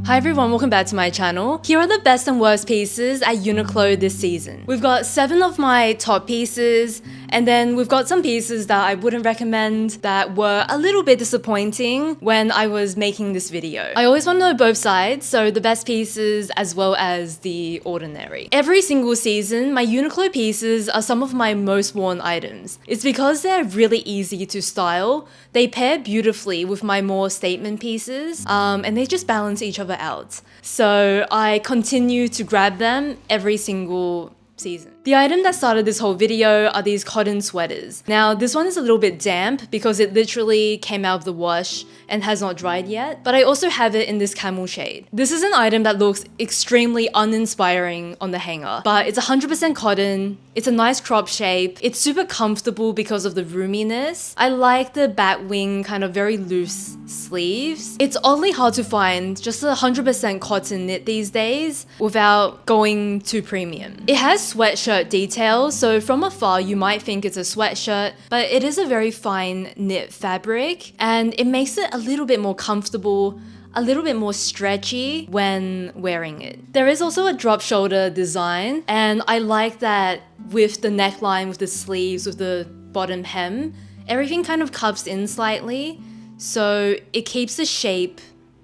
Hi everyone, welcome back to my channel. Here are the best and worst pieces at UNIQLO this season. We've got 7 of my top pieces, and then we've got some pieces that I wouldn't recommend that were a little bit disappointing when I was making this video. I always want to know both sides, so the best pieces as well as the ordinary. Every single season, my UNIQLO pieces are some of my most worn items. It's because they're really easy to style. They pair beautifully with my more statement pieces, and they just balance each other out. So I continue to grab them every single season. The item that started this whole video are these cotton sweaters. Now this one is a little bit damp because it literally came out of the wash and has not dried yet, but I also have it in this camel shade. This is an item that looks extremely uninspiring on the hanger, but it's 100% cotton. It's a nice crop shape. It's super comfortable because of the roominess. I like the bat wing kind of very loose sleeves. It's oddly hard to find just a 100% cotton knit these days without going too premium. It has sweatshirt details, so from afar you might think it's a sweatshirt, but it is a very fine knit fabric and it makes it a little bit more comfortable, a little bit more stretchy when wearing it. There is also a drop shoulder design, and I like that with the neckline, with the sleeves, with the bottom hem, everything kind of cups in slightly, so it keeps the shape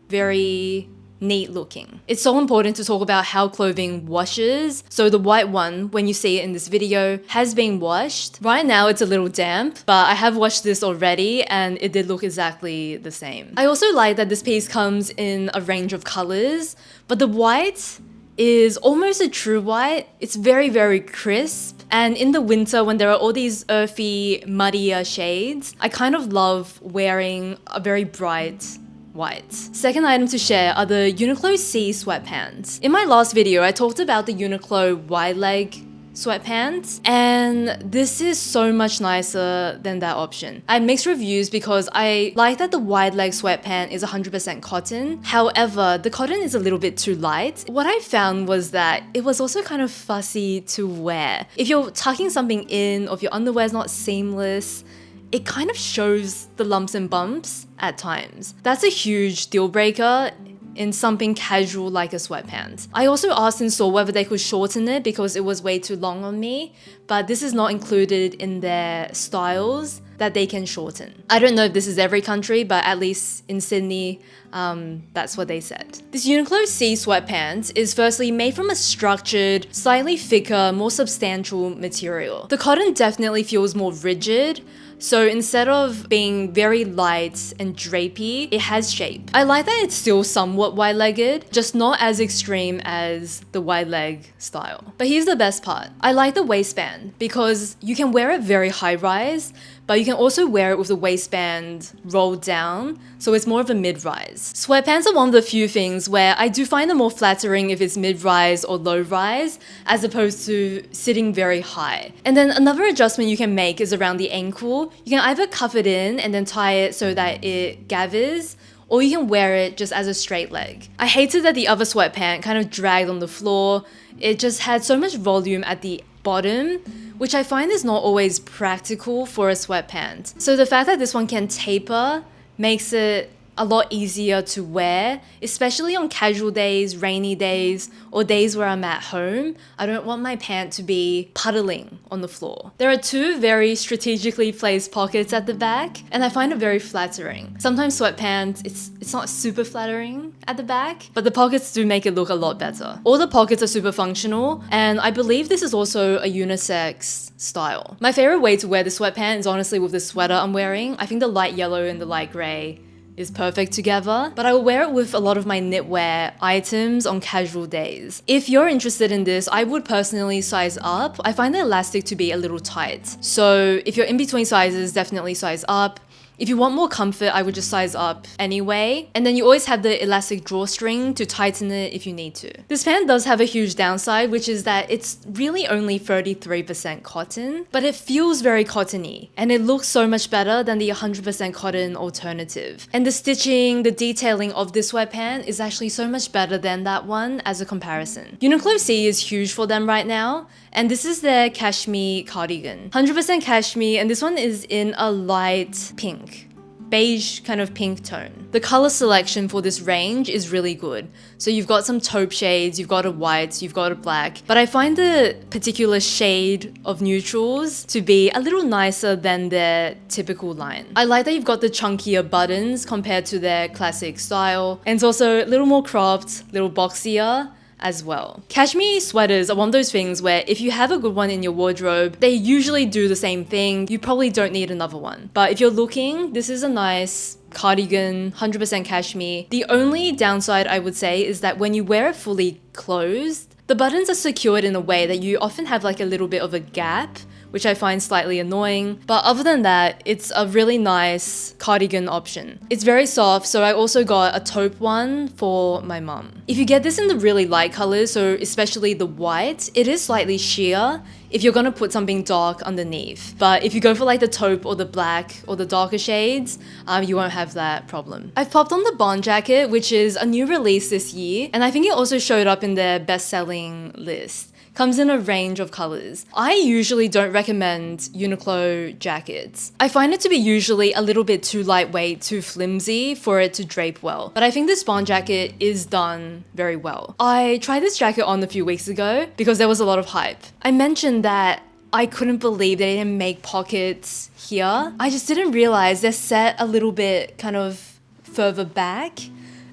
very neat looking. It's so important to talk about how clothing washes. So the white one, when you see it in this video, has been washed. Right now it's a little damp, but I have washed this already and it did look exactly the same. I also like that this piece comes in a range of colors, but the white is almost a true white. It's very, very crisp. And in the winter, when there are all these earthy, muddier shades, I kind of love wearing a very bright white. Second item to share are the UNIQLO C sweatpants. In my last video, I talked about the UNIQLO wide leg sweatpants, and this is so much nicer than that option. I had mixed reviews because I like that the wide leg sweatpant is 100% cotton. However, the cotton is a little bit too light. What I found was that it was also kind of fussy to wear. If you're tucking something in, or if your underwear is not seamless, it kind of shows the lumps and bumps at times. That's a huge deal breaker in something casual like a sweatpants. I also asked in store whether they could shorten it because it was way too long on me, but this is not included in their styles that they can shorten. I don't know if this is every country, but at least in Sydney, that's what they said. This UNIQLO C sweatpants is firstly made from a structured, slightly thicker, more substantial material. The cotton definitely feels more rigid, so instead of being very light and drapey, it has shape. I like that it's still somewhat wide-legged, just not as extreme as the wide leg style. But here's the best part. I like the waistband because you can wear it very high-rise, but you can also wear it with the waistband rolled down, so it's more of a mid-rise. Sweatpants are one of the few things where I do find them more flattering if it's mid-rise or low-rise, as opposed to sitting very high. And then another adjustment you can make is around the ankle. You can either cuff it in and then tie it so that it gathers, or you can wear it just as a straight leg. I hated that the other sweatpant kind of dragged on the floor. It just had so much volume at the bottom, which I find is not always practical for a sweatpant. So the fact that this one can taper makes it a lot easier to wear, especially on casual days, rainy days, or days where I'm at home. I don't want my pant to be puddling on the floor. There are 2 very strategically placed pockets at the back, and I find it very flattering. Sometimes sweatpants, it's not super flattering at the back, but the pockets do make it look a lot better. All the pockets are super functional, and I believe this is also a unisex style. My favorite way to wear the sweatpant is honestly with the sweater I'm wearing. I think the light yellow and the light gray is perfect together, but I will wear it with a lot of my knitwear items on casual days. If you're interested in this, I would personally size up. I find the elastic to be a little tight. So if you're in between sizes, definitely size up. If you want more comfort, I would just size up anyway. And then you always have the elastic drawstring to tighten it if you need to. This pant does have a huge downside, which is that it's really only 33% cotton, but it feels very cottony and it looks so much better than the 100% cotton alternative. And the stitching, the detailing of this sweatpant is actually so much better than that one as a comparison. UNIQLO C is huge for them right now, and this is their cashmere cardigan. 100% cashmere, and this one is in a light pink. beige kind of pink tone. The color selection for this range is really good. So you've got some taupe shades, you've got a white, you've got a black, but I find the particular shade of neutrals to be a little nicer than their typical line. I like that you've got the chunkier buttons compared to their classic style, and it's also a little more cropped, a little boxier as well. Cashmere sweaters are one of those things where if you have a good one in your wardrobe, they usually do the same thing. You probably don't need another one. But if you're looking, this is a nice cardigan, 100% cashmere. The only downside I would say is that when you wear it fully closed, the buttons are secured in a way that you often have like a little bit of a gap, which I find slightly annoying. But other than that, it's a really nice cardigan option. It's very soft, so I also got a taupe one for my mum. If you get this in the really light colors, so especially the white, it is slightly sheer if you're gonna put something dark underneath. But if you go for like the taupe or the black or the darker shades, you won't have that problem. I've popped on the Bond jacket, which is a new release this year, and I think it also showed up in their best-selling list. Comes in a range of colors. I usually don't recommend UNIQLO jackets. I find it to be usually a little bit too lightweight, too flimsy for it to drape well. But I think this Bond jacket is done very well. I tried this jacket on a few weeks ago because there was a lot of hype. I mentioned that I couldn't believe they didn't make pockets here. I just didn't realize they're set a little bit kind of further back,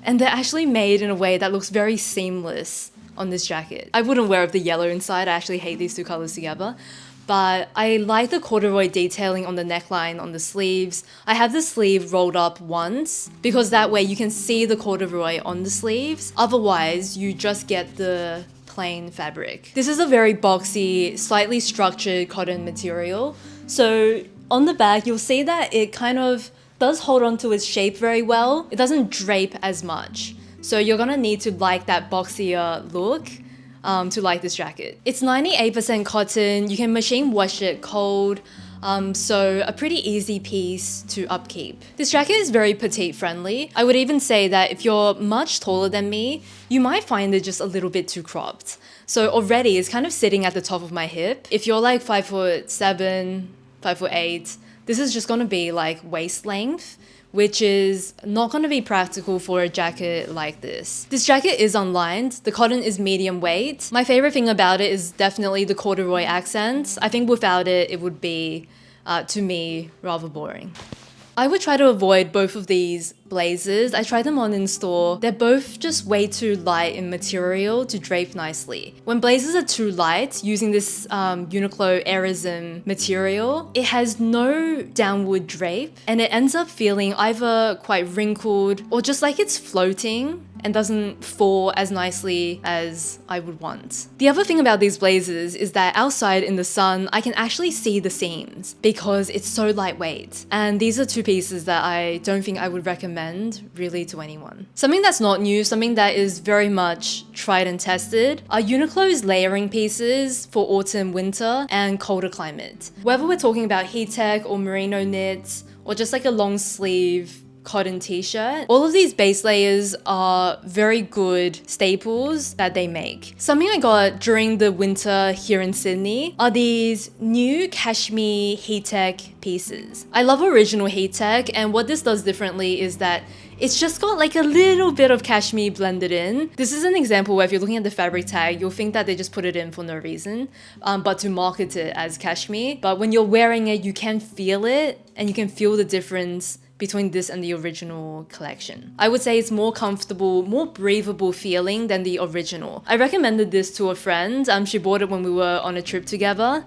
and they're actually made in a way that looks very seamless on this jacket. I wouldn't wear it with the yellow inside. I actually hate these two colors together. But I like the corduroy detailing on the neckline, on the sleeves. I have the sleeve rolled up once because that way you can see the corduroy on the sleeves. Otherwise, you just get the plain fabric. This is a very boxy, slightly structured cotton material. So on the back, you'll see that it kind of does hold on to its shape very well. It doesn't drape as much. So you're gonna need to like that boxier look to like this jacket. It's 98% cotton. You can machine wash it cold. So a pretty easy piece to upkeep. This jacket is very petite friendly. I would even say that if you're much taller than me, you might find it just a little bit too cropped. So already it's kind of sitting at the top of my hip. If you're like 5'7", 5'8", this is just gonna be like waist length, which is not going to be practical for a jacket like this. This jacket is unlined, the cotton is medium weight. My favorite thing about it is definitely the corduroy accents. I think without it, it would be, to me, rather boring. I would try to avoid both of these blazers. I tried them on in store. They're both just way too light in material to drape nicely. When blazers are too light, using this UNIQLO Airism material, it has no downward drape and it ends up feeling either quite wrinkled or just like it's floating and doesn't fall as nicely as I would want. The other thing about these blazers is that outside in the sun, I can actually see the seams because it's so lightweight. And these are two pieces that I don't think I would recommend really to anyone. Something that's not new, something that is very much tried and tested, are UNIQLO's layering pieces for autumn, winter, and colder climate. Whether we're talking about heat tech or merino knits, or just like a long sleeve cotton t-shirt, all of these base layers are very good staples that they make. Something I got during the winter here in Sydney are these new cashmere heat tech pieces. I love original heat tech, and what this does differently is that it's just got like a little bit of cashmere blended in. This is an example where if you're looking at the fabric tag, you'll think that they just put it in for no reason, but to market it as cashmere. But when you're wearing it, you can feel it, and you can feel the difference between this and the original collection. I would say it's more comfortable, more breathable feeling than the original. I recommended this to a friend. She bought it when we were on a trip together,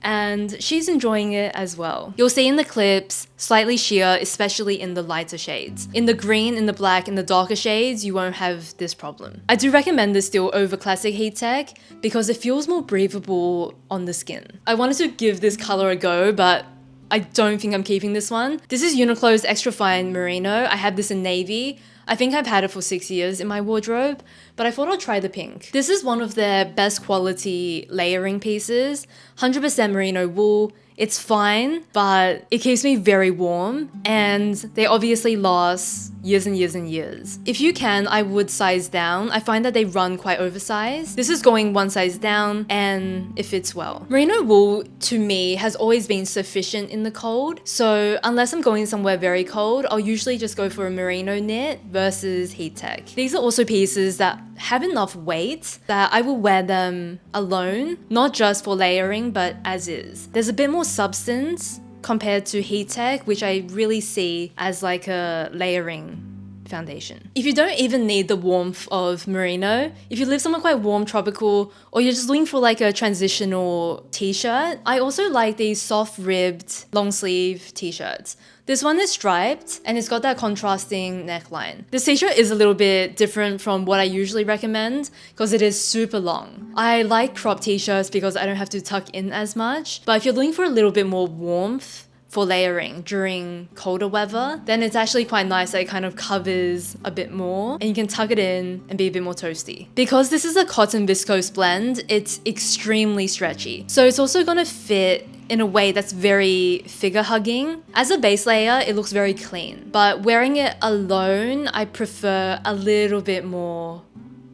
and she's enjoying it as well. You'll see in the clips, slightly sheer, especially in the lighter shades. In the green, in the black, in the darker shades, you won't have this problem. I do recommend this still over classic heat tech because it feels more breathable on the skin. I wanted to give this color a go, but I don't think I'm keeping this one. This is UNIQLO's Extra Fine Merino. I have this in navy. I think I've had it for 6 years in my wardrobe, but I thought I'd try the pink. This is one of their best quality layering pieces, 100% merino wool. It's fine, but it keeps me very warm, and they obviously last years and years and years. If you can, I would size down. I find that they run quite oversized. This is going one size down, and it fits well. Merino wool, to me, has always been sufficient in the cold, so unless I'm going somewhere very cold, I'll usually just go for a merino knit versus heat tech. These are also pieces that have enough weight that I will wear them alone, not just for layering, but as is. There's a bit more substance compared to heat tech, which I really see as like a layering foundation. If you don't even need the warmth of merino, if you live somewhere quite warm, tropical, or you're just looking for like a transitional t-shirt, I also like these soft ribbed long sleeve t-shirts. This one is striped and it's got that contrasting neckline. This t-shirt is a little bit different from what I usually recommend because it is super long. I like crop t-shirts because I don't have to tuck in as much, but if you're looking for a little bit more warmth for layering during colder weather, then it's actually quite nice that it kind of covers a bit more and you can tuck it in and be a bit more toasty. Because this is a cotton viscose blend, it's extremely stretchy. So it's also gonna fit in a way that's very figure hugging. As a base layer, it looks very clean, but wearing it alone, I prefer a little bit more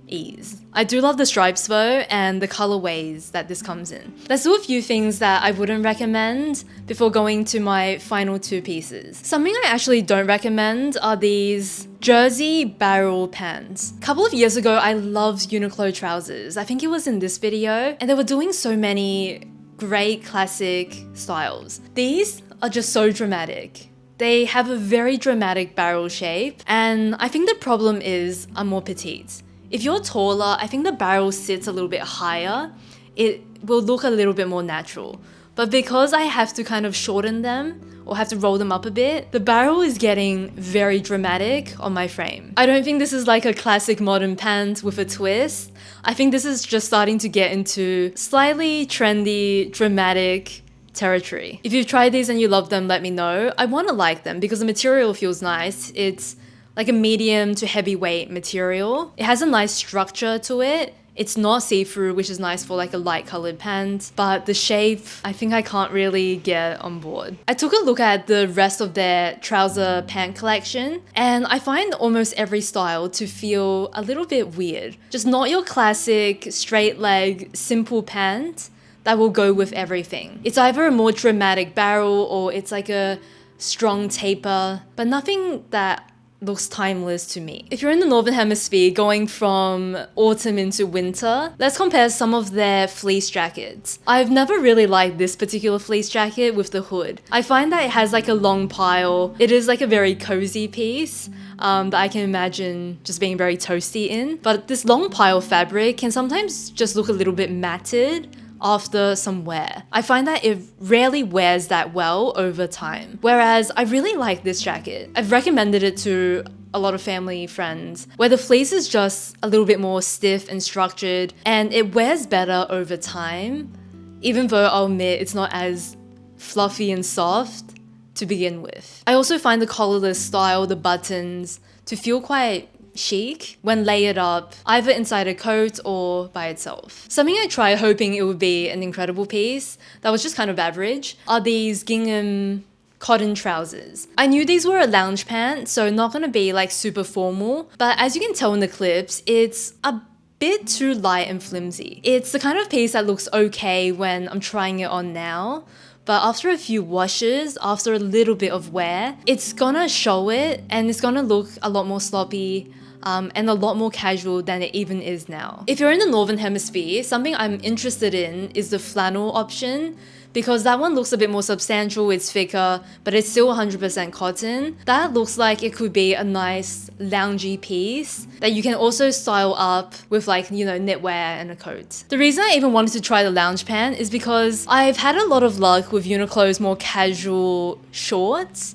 ease. I do love the stripes though, and the colorways that this comes in. Let's do a few things that I wouldn't recommend before going to my final two pieces. Something I actually don't recommend are these jersey barrel pants. A couple of years ago, I loved UNIQLO trousers. I think it was in this video, and they were doing so many great classic styles. These are just so dramatic. They have a very dramatic barrel shape, and I think the problem is I'm more petite. If you're taller, I think the barrel sits a little bit higher. It will look a little bit more natural. But because I have to kind of shorten them or have to roll them up a bit, the barrel is getting very dramatic on my frame. I don't think this is like a classic modern pant with a twist. I think this is just starting to get into slightly trendy, dramatic territory. If you've tried these and you love them, let me know. I want to like them because the material feels nice. It's like a medium to heavyweight material. It has a nice structure to it. It's not see-through, which is nice for like a light colored pant, but the shape, I think I can't really get on board. I took a look at the rest of their trouser pant collection, and I find almost every style to feel a little bit weird. Just not your classic straight leg, simple pant that will go with everything. It's either a more dramatic barrel or it's like a strong taper, but nothing that looks timeless to me. If you're in the Northern Hemisphere going from autumn into winter, let's compare some of their fleece jackets. I've never really liked this particular fleece jacket with the hood. I find that it has like a long pile. It is like a very cozy piece that I can imagine just being very toasty in. But this long pile fabric can sometimes just look a little bit matted after some wear. I find that it rarely wears that well over time. Whereas I really like this jacket. I've recommended it to a lot of family friends where the fleece is just a little bit more stiff and structured and it wears better over time, even though I'll admit it's not as fluffy and soft to begin with. I also find the collarless style, the buttons, to feel quite chic when layered up, either inside a coat or by itself. Something I tried hoping it would be an incredible piece that was just kind of average are these gingham cotton trousers. I knew these were a lounge pant, so not gonna be like super formal, but as you can tell in the clips, it's a bit too light and flimsy. It's the kind of piece that looks okay when I'm trying it on now, but after a few washes, after a little bit of wear, it's gonna show it and it's gonna look a lot more sloppy and a lot more casual than it even is now. If you're in the Northern Hemisphere, something I'm interested in is the flannel option, because that one looks a bit more substantial, it's thicker, but it's still 100% cotton. That looks like it could be a nice loungy piece that you can also style up with like, you know, knitwear and a coat. The reason I even wanted to try the lounge pant is because I've had a lot of luck with UNIQLO's more casual shorts.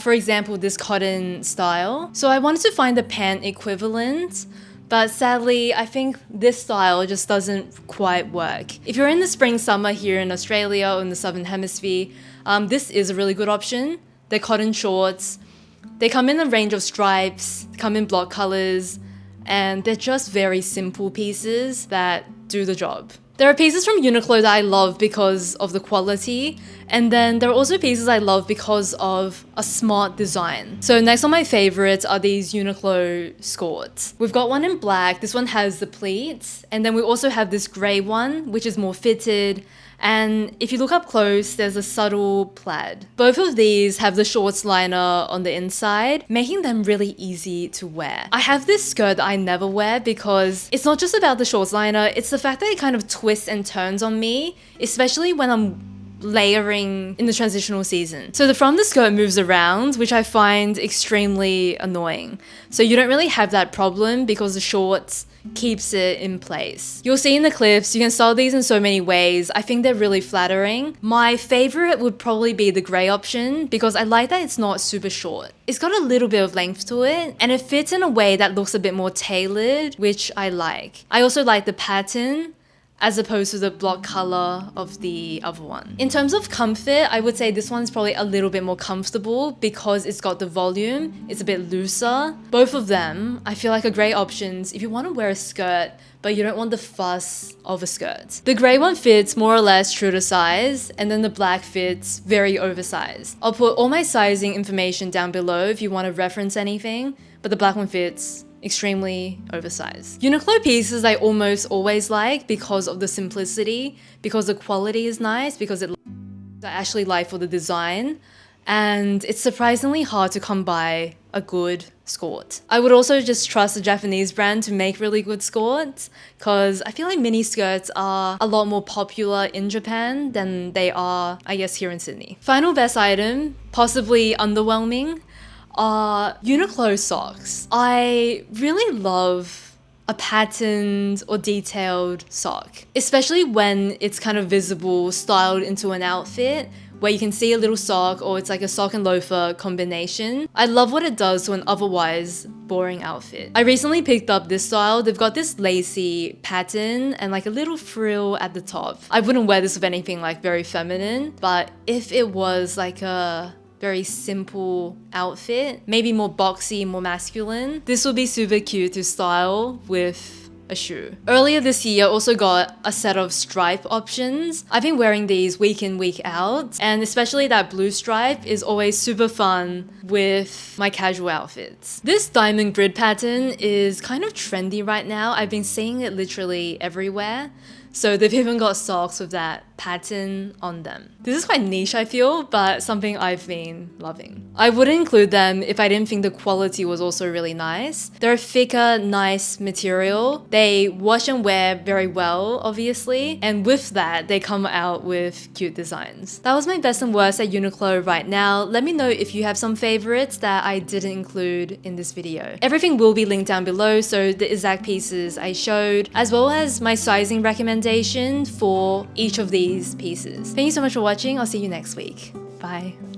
For example, this cotton style. So I wanted to find the pant equivalent, but sadly, I think this style just doesn't quite work. If you're in the spring, summer here in Australia or in the Southern Hemisphere, this is a really good option. They're cotton shorts. They come in a range of stripes, come in block colors, and they're just very simple pieces that do the job. There are pieces from Uniqlo that I love because of the quality, and then there are also pieces I love because of a smart design. So next on my favorites are these Uniqlo skirts. We've got one in black, this one has the pleats, and then we also have this grey one, which is more fitted. And if you look up close, there's a subtle plaid. Both of these have the shorts liner on the inside, making them really easy to wear. I have this skirt that I never wear because it's not just about the shorts liner, it's the fact that it kind of twists and turns on me, especially when I'm layering in the transitional season. So the front of the skirt moves around, which I find extremely annoying. So you don't really have that problem because the shorts keeps it in place. You'll see in the clips, you can style these in so many ways. I think they're really flattering. My favorite would probably be the grey option because I like that it's not super short. It's got a little bit of length to it and it fits in a way that looks a bit more tailored, which I like. I also like the pattern as opposed to the block color of the other one. In terms of comfort, I would say this one's probably a little bit more comfortable because it's got the volume, it's a bit looser. Both of them, I feel like are great options if you want to wear a skirt but you don't want the fuss of a skirt. The grey one fits more or less true to size, and then the black fits very oversized. I'll put all my sizing information down below if you want to reference anything, but the black one fits extremely oversized. Uniqlo pieces I almost always like because of the simplicity, because the quality is nice, because I actually like for the design, and it's surprisingly hard to come by a good skirt. I would also just trust a Japanese brand to make really good skirts because I feel like mini skirts are a lot more popular in Japan than they are, I guess, here in Sydney. Final best item, possibly underwhelming, are Uniqlo socks. I really love a patterned or detailed sock, especially when it's kind of visible, styled into an outfit where you can see a little sock or it's like a sock and loafer combination. I love what it does to an otherwise boring outfit. I recently picked up this style. They've got this lacy pattern and like a little frill at the top. I wouldn't wear this with anything like very feminine, but if it was like a very simple outfit, maybe more boxy, more masculine, this would be super cute to style with a shoe. Earlier this year, I also got a set of stripe options. I've been wearing these week in, week out, and especially that blue stripe is always super fun with my casual outfits. This diamond grid pattern is kind of trendy right now. I've been seeing it literally everywhere. So they've even got socks with that pattern on them. This is quite niche, I feel, but something I've been loving. I wouldn't include them if I didn't think the quality was also really nice. They're a thicker, nice material. They wash and wear very well, obviously. And with that, they come out with cute designs. That was my best and worst at Uniqlo right now. Let me know if you have some favorites that I didn't include in this video. Everything will be linked down below, so the exact pieces I showed, as well as my sizing recommendation for each of these pieces. Thank you so much for watching. I'll see you next week. Bye.